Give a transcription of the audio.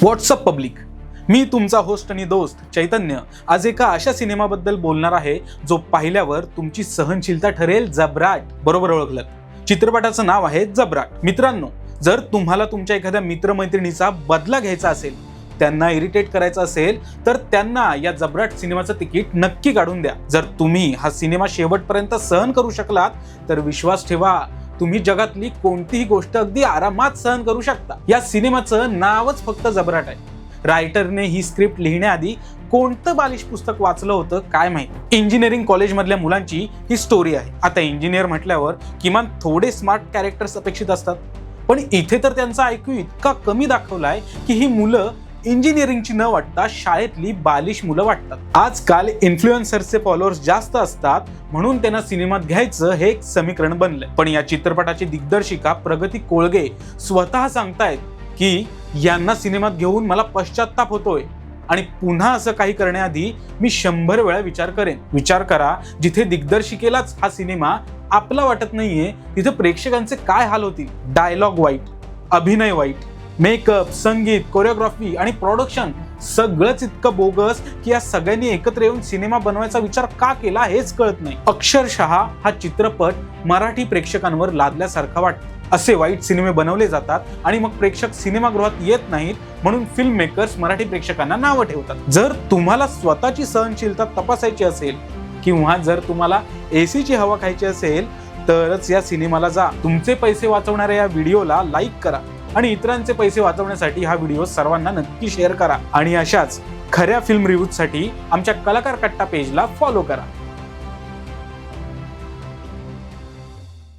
WhatsApp public, मी तुमचा host आणि दोस्त चैतन्य आज एका अशा सिनेमाबद्दल बोलणार आहे जो पाहिल्यावर तुमची सहनशीलता ठरेल जबराट. बरोबर ओळखलं, चित्रपटाचं नाव आहे जबराट. मित्रांनो, जर तुम्हाला तुमच्या एखाद्या मित्रमैत्रिणीचा बदला घ्यायचा असेल, त्यांना इरिटेट करायचं असेल, तर त्यांना या जबराट सिनेमाचं तिकीट नक्की काढून द्या. जर तुम्ही हा सिनेमा शेवटपर्यंत सहन करू शकलात तर विश्वास ठेवा, तुम्ही जगातली कोणतीही गोष्ट अगदी आरामात सहन करू शकता. या सिनेमाचं नावच फक्त जबराट आहे. रायटरने ही स्क्रिप्ट लिहिण्याआधी कोणतं बालिश पुस्तक वाचलं होतं काय माहिती. इंजिनिअरिंग कॉलेजमधल्या मुलांची ही स्टोरी आहे. आता इंजिनियर म्हटल्यावर किमान थोडे स्मार्ट कॅरेक्टर्स अपेक्षित असतात, पण इथे तर त्यांचा IQ इतका कमी दाखवलाय की ही मुलं इंजिनिअरिंगची न वाटता शाळेतली बालिश मुलं वाटतात. आजकाल इन्फ्लुएन्सर्सचे फॉलोअर्स जास्त असतात म्हणून त्यांना सिनेमात घ्यायचं हे एक समीकरण बनलंय. पण या चित्रपटाची दिग्दर्शिका प्रगती कोळगे स्वतः सांगतायत की यांना सिनेमात घेऊन मला पश्चात्ताप होतोय आणि पुन्हा असं काही करण्याआधी मी 100 वेळा विचार करेन. विचार करा, जिथे दिग्दर्शिकेलाच हा सिनेमा आपला वाटत नाहीये तिथे प्रेक्षकांचे काय हाल होतील. डायलॉग वाईट, अभिनय वाईट, मेकअप, संगीत, कोरिओग्राफी आणि प्रोडक्शन सगळंच इतकं बोगस की या सगळ्यांनी एकत्र येऊन सिनेमा बनवायचा विचार का केला हेच कळत नाही. अक्षरशः हा चित्रपट मराठी प्रेक्षकांवर लादल्यासारखा वाटतो. असे वाईट सिनेमे बनवले जातात आणि मग प्रेक्षक सिनेमागृहात येत नाहीत म्हणून फिल्म मेकर्स मराठी प्रेक्षकांना नावं ठेवतात. जर तुम्हाला स्वतःची सहनशीलता तपासायची असेल किंवा जर तुम्हाला AC ची हवा खायची असेल तरच या सिनेमाला जा. तुमचे पैसे वाचवणाऱ्या या व्हिडिओला लाईक करा आणि इतरांचे पैसे वाचवण्यासाठी हा व्हिडिओ सर्वांना नक्की शेअर करा आणि अशाच खऱ्या फिल्म रिव्ह्यूजसाठी आमच्या कलाकार कट्टा पेजला फॉलो करा.